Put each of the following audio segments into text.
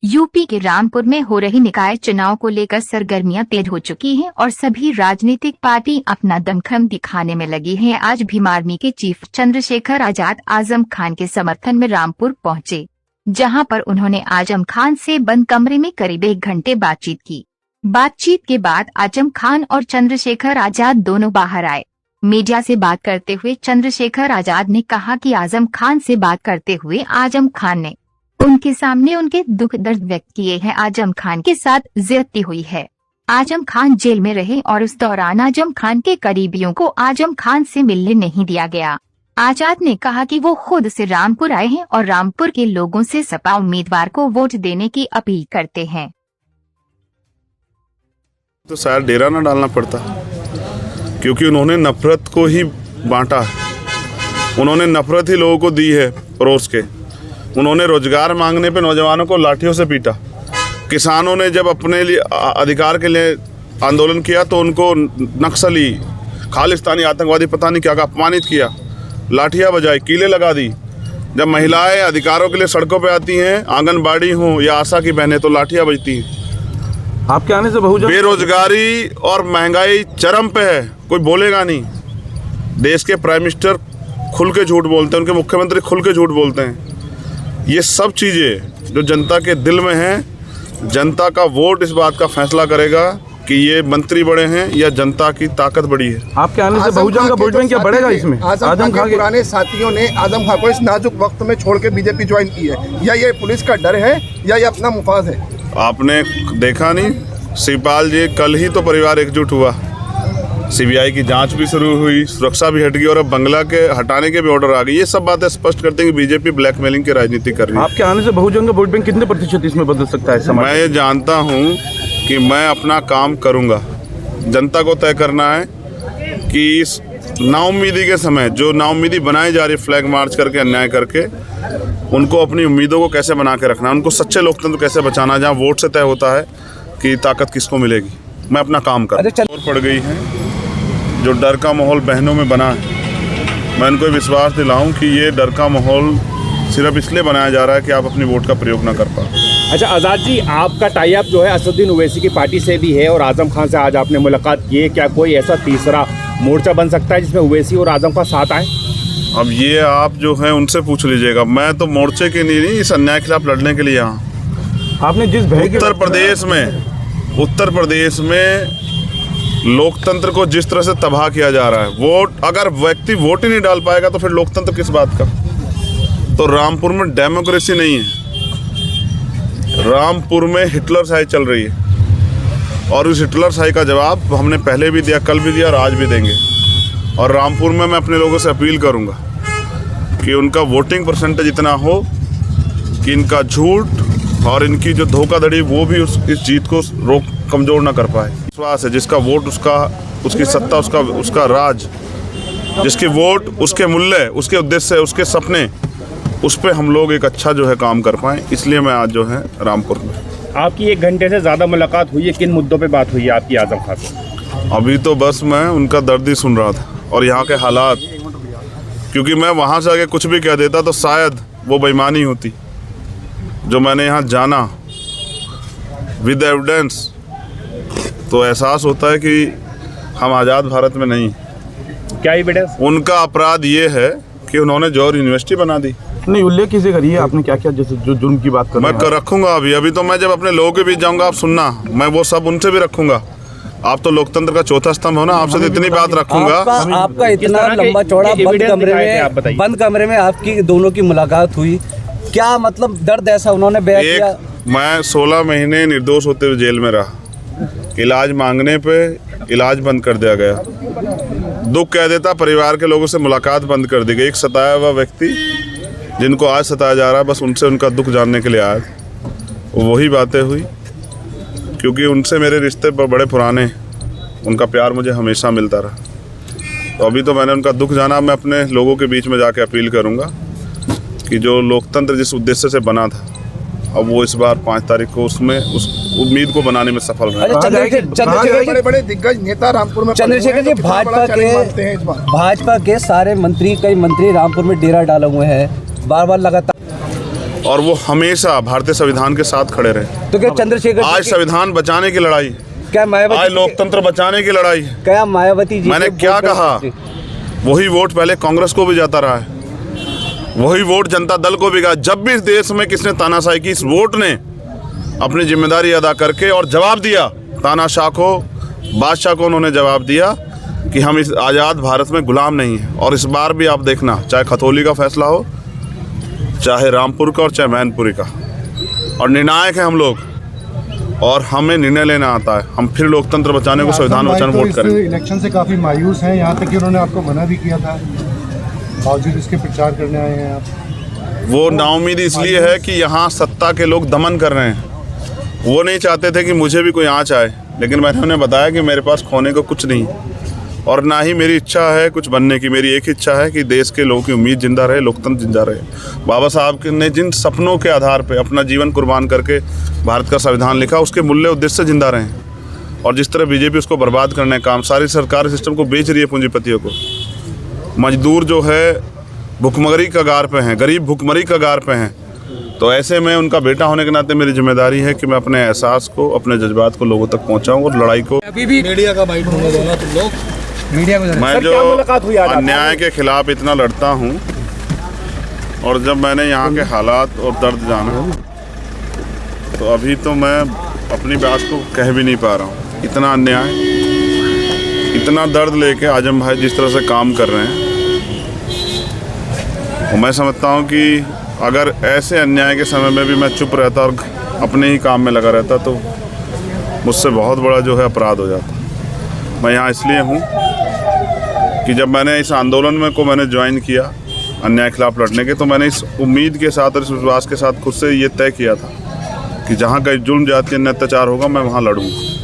UP के रामपुर में हो रही निकाय चुनाव को लेकर सरगर्मियां तेज हो चुकी हैं और सभी राजनीतिक पार्टी अपना दमखम दिखाने में लगी है। आज भीम आर्मी के चीफ चंद्रशेखर आजाद आजम खान के समर्थन में रामपुर पहुंचे, जहां पर उन्होंने आजम खान से बंद कमरे में करीब 1 घंटे बातचीत की। बातचीत के बाद आजम खान और चंद्रशेखर आजाद दोनों बाहर आए। मीडिया से बात करते हुए चंद्रशेखर आजाद ने कहा कि आजम खान से बात करते हुए आजम खान ने उनके सामने उनके दुख दर्द व्यक्त किए हैं। आजम खान के साथ ज्यादती हुई है। आजम खान जेल में रहे और उस दौरान आजम खान के करीबियों को आजम खान से मिलने नहीं दिया गया। आजाद ने कहा कि वो खुद से रामपुर आए हैं और रामपुर के लोगों से सपा उम्मीदवार को वोट देने की अपील करते हैं। तो शायद डेरा ना डालना पड़ता, क्योंकि उन्होंने नफरत को ही बांटा, उन्होंने नफरत ही लोगों को दी है परोस के। उन्होंने रोजगार मांगने पे नौजवानों को लाठियों से पीटा। किसानों ने जब अपने लिए अधिकार के लिए आंदोलन किया तो उनको नक्सली, खालिस्तानी आतंकवादी पता नहीं क्या अपमानित किया, लाठियाँ बजाई, कीले लगा दी। जब महिलाएं अधिकारों के लिए सड़कों पे आती हैं, आंगनबाड़ी हो या आशा की बहनें, तो लाठियाँ बजती हैं। आपके आने से बहुजन बेरोजगारी और महंगाई चरम पे है, कोई बोलेगा नहीं। देश के प्राइम मिनिस्टर खुल के झूठ बोलते हैं, उनके मुख्यमंत्री खुल के झूठ बोलते हैं। ये सब चीज़ें जो जनता के दिल में हैं, जनता का वोट इस बात का फैसला करेगा कि ये मंत्री बड़े हैं या जनता की ताकत बड़ी है। आपके आने से बहुजन का वोट बैंक क्या बढ़ेगा इसमें? आजम खान के पुराने साथियों ने आजम खान को इस नाजुक वक्त में छोड़ के बीजेपी ज्वाइन की है, या ये पुलिस का डर है या ये अपना मुफाद है? आपने देखा नहीं, शिवपाल जी कल ही तो परिवार एकजुट हुआ, सीबीआई की जांच भी शुरू हुई, सुरक्षा भी हट गई और अब बंगला के हटाने के भी ऑर्डर आ गए। ये सब बातें स्पष्ट करते हैं कि बीजेपी ब्लैकमेलिंग की राजनीति कर रही है। आपके आने से बहुजन का वोट बैंक कितने प्रतिशत इसमें बदल सकता है समाज? मैं ये जानता हूँ कि मैं अपना काम करूँगा। जनता को तय करना है कि इस नाउम्मीदी के समय जो नाउम्मीदी बनाई जा रही है, फ्लैग मार्च करके, अन्याय करके, उनको अपनी उम्मीदों को कैसे बना के रखना है, उनको सच्चे लोकतंत्र कैसे बचाना, जहाँ वोट से तय होता है कि ताकत किसको मिलेगी। मैं अपना काम कर और पड़ गई है। जो डर का माहौल बहनों में बना है, मैं उनको विश्वास दिलाऊं कि ये डर का माहौल सिर्फ इसलिए बनाया जा रहा है कि आप अपनी वोट का प्रयोग ना कर पाओ। अच्छा आज़ाद जी, आपका टाई अप जो है असदुद्दीन ओवैसी की पार्टी से भी है और आजम खान से आज आपने मुलाकात की है। क्या कोई ऐसा तीसरा मोर्चा बन सकता है जिसमें ओवैसी और आजम का साथ आए? अब ये आप जो है उनसे पूछ लीजिएगा। मैं तो मोर्चे के लिए नहीं, इस अन्याय के खिलाफ लड़ने के लिए यहाँ। आपने जिस उत्तर प्रदेश में लोकतंत्र को जिस तरह से तबाह किया जा रहा है, वोट अगर व्यक्ति वोट ही नहीं डाल पाएगा तो फिर लोकतंत्र किस बात का? तो रामपुर में डेमोक्रेसी नहीं है, रामपुर में हिटलर शाही चल रही है और उस हिटलर शाही का जवाब हमने पहले भी दिया, कल भी दिया और आज भी देंगे। और रामपुर में मैं अपने लोगों से अपील करूंगा कि उनका वोटिंग परसेंटेज इतना हो कि इनका झूठ और इनकी जो धोखाधड़ी वो भी इस जीत को कमज़ोर ना कर पाए। विश्वास है, जिसका वोट उसकी सत्ता, उसका राज, जिसकी वोट उसके मूल्य, उसके उद्देश्य, उसके सपने, उस पर हम लोग एक अच्छा जो है काम कर पाएँ। इसलिए मैं आज जो है रामपुर में। आपकी 1 घंटे से ज़्यादा मुलाकात हुई है, किन मुद्दों पे बात हुई है आपकी आजम खान से? अभी तो बस मैं उनका दर्द ही सुन रहा था और यहाँ के हालात, क्योंकि मैं वहाँ से आगे कुछ भी कह देता तो शायद वो बेईमानी होती। जो मैंने यहाँ जाना विद एविडेंस, तो एहसास होता है कि हम आज़ाद भारत में नहीं। क्या एविडेंस? उनका अपराध ये है कि उन्होंने जौहर यूनिवर्सिटी बना दी। नहीं, उल्लेख किसे करिए, आपने क्या किया? जैसे जो जुर्म की बात कर मैं रखूँगा अभी तो मैं जब अपने लोगों के बीच जाऊँगा, आप सुनना, मैं वो सब उनसे भी रखूँगा। आप तो लोकतंत्र का चौथा स्तंभ हो ना, आपसे तो इतनी बात रखूँगा। आपका इतना लंबा चौड़ा बंद कमरे में आपकी दोनों की मुलाकात हुई, क्या मतलब दर्द ऐसा उन्होंने बयां किया? मैं 16 महीने निर्दोष होते हुए जेल में रहा, इलाज मांगने पे इलाज बंद कर दिया गया, दुख कह देता, परिवार के लोगों से मुलाकात बंद कर दी गई। एक सताया हुआ व्यक्ति जिनको आज सताया जा रहा है, बस उनसे उनका दुख जानने के लिए आया। वही बातें हुई, क्योंकि उनसे मेरे रिश्ते पर बड़े पुराने, उनका प्यार मुझे हमेशा मिलता रहा। तो अभी तो मैंने उनका दुख जाना। मैं अपने लोगों के बीच में जाके अपील करूँगा कि जो लोकतंत्र जिस उद्देश्य से बना था, अब वो इस बार 5 तारीख को उसमें उस उम्मीद को बनाने में सफल रहे। बड़े दिग्गज नेता रामपुर में, चंद्रशेखर जी, भाजपा के सारे मंत्री, कई मंत्री रामपुर में डेरा डाले हुए हैं, बार बार लगातार। और वो हमेशा भारतीय संविधान के साथ खड़े रहे। तो क्या चंद्रशेखर आज संविधान बचाने की लड़ाई, क्या मायावती, आज लोकतंत्र बचाने की लड़ाई, क्या मायावती जी मैंने क्या कहा, वही वोट पहले कांग्रेस को भी जाता रहा है, वही वोट जनता दल को भी गया। जब भी इस देश में किसने तानाशाही की, इस वोट ने अपनी जिम्मेदारी अदा करके और जवाब दिया, तानाशाह को, बादशाह को उन्होंने जवाब दिया कि हम इस आज़ाद भारत में गुलाम नहीं हैं। और इस बार भी आप देखना, चाहे खतौली का फैसला हो, चाहे रामपुर का और चाहे मैनपुरी का, और निर्णायक हैं हम लोग और हमें निर्णय लेना आता है। हम फिर लोकतंत्र बचाने को, संविधान बचाने वोट करेंगे। इलेक्शन से काफ़ी मायूस हैं, यहाँ तक कि उन्होंने आपको मना भी किया था, बावजूद इसके प्रचार करने आए हैं आप। वो नाउम्मीद इसलिए है कि यहाँ सत्ता के लोग दमन कर रहे हैं। वो नहीं चाहते थे कि मुझे भी कोई आँच आए, लेकिन मैंने उन्हें बताया कि मेरे पास खोने को कुछ नहीं और ना ही मेरी इच्छा है कुछ बनने की। मेरी एक इच्छा है कि देश के लोगों की उम्मीद जिंदा रहे, लोकतंत्र जिंदा रहे। बाबा साहब ने जिन सपनों के आधार पे अपना जीवन कुर्बान करके भारत का संविधान लिखा, उसके मूल्य उद्देश्य से जिंदा रहें। और जिस तरह बीजेपी उसको बर्बाद करने का काम, सारी सरकार सिस्टम को बेच रही है पूंजीपतियों को। मजदूर जो है भुखमरी कगार पे हैं, गरीब भुखमरी कगार पे हैं। तो ऐसे में उनका बेटा होने के नाते मेरी जिम्मेदारी है कि मैं अपने एहसास को, अपने जज्बात को लोगों तक पहुंचाऊं और लड़ाई को। अभी भी मीडिया का बाइट होने देना तुम लोग, मीडिया को। मैं जो अन्याय के खिलाफ इतना लड़ता हूं, और जब मैंने यहाँ के हालात और दर्द जाना, तो अभी तो मैं अपनी बात को कह भी नहीं पा रहा हूँ। इतना अन्याय, इतना दर्द लेके आजम भाई जिस तरह से काम कर रहे हैं, और मैं समझता हूँ कि अगर ऐसे अन्याय के समय में भी मैं चुप रहता और अपने ही काम में लगा रहता, तो मुझसे बहुत बड़ा जो है अपराध हो जाता। मैं यहाँ इसलिए हूँ कि जब मैंने इस आंदोलन में को मैंने ज्वाइन किया अन्याय के खिलाफ लड़ने के, तो मैंने इस उम्मीद के साथ और इस विश्वास के साथ खुद से ये तय किया था कि जहाँ कहीं जुल्म जाति अन्य अत्याचार होगा, मैं वहाँ लड़ूंगा।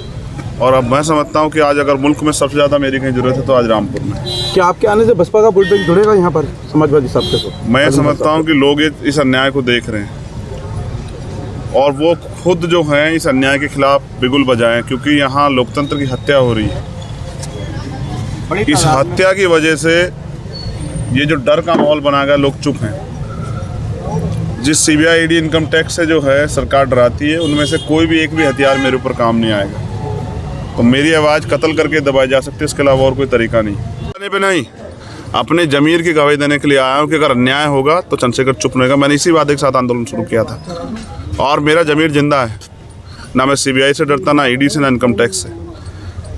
और अब मैं समझता हूँ कि आज अगर मुल्क में सबसे ज़्यादा मेरी कहीं ज़रूरत है तो आज रामपुर में। क्या आपके आने से बसपा का वोट बैंक जुड़ेगा यहाँ पर समाजवादी सबके साथ? मैं समझता हूँ कि लोग इस अन्याय को देख रहे हैं और वो खुद जो हैं इस अन्याय के खिलाफ बिगुल बजाएं, क्योंकि यहाँ लोकतंत्र की हत्या हो रही है। इस हत्या की वजह से ये जो डर का माहौल बना गया, लोग चुप हैं। जिस सीबीआई, ईडी, इनकम टैक्स से जो है सरकार डराती है, उनमें से कोई भी एक भी हथियार मेरे ऊपर काम नहीं आएगा। तो मेरी आवाज़ कत्ल करके दबाई जा सकती है, इसके अलावा और कोई तरीका नहीं। पे नहीं, अपने जमीर की गवाही देने के लिए आया हूँ कि अगर अन्याय होगा तो चंद्रशेखर चुप रहेगा। मैंने इसी वादे के साथ आंदोलन शुरू किया था और मेरा जमीर जिंदा है। ना मैं सीबीआई से डरता, ना ईडी से, ना इनकम टैक्स से।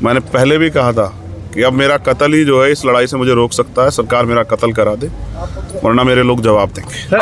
मैंने पहले भी कहा था कि अब मेरा कत्ल ही जो है इस लड़ाई से मुझे रोक सकता है। सरकार मेरा कत्ल करा दे, वरना मेरे लोग जवाब देंगे।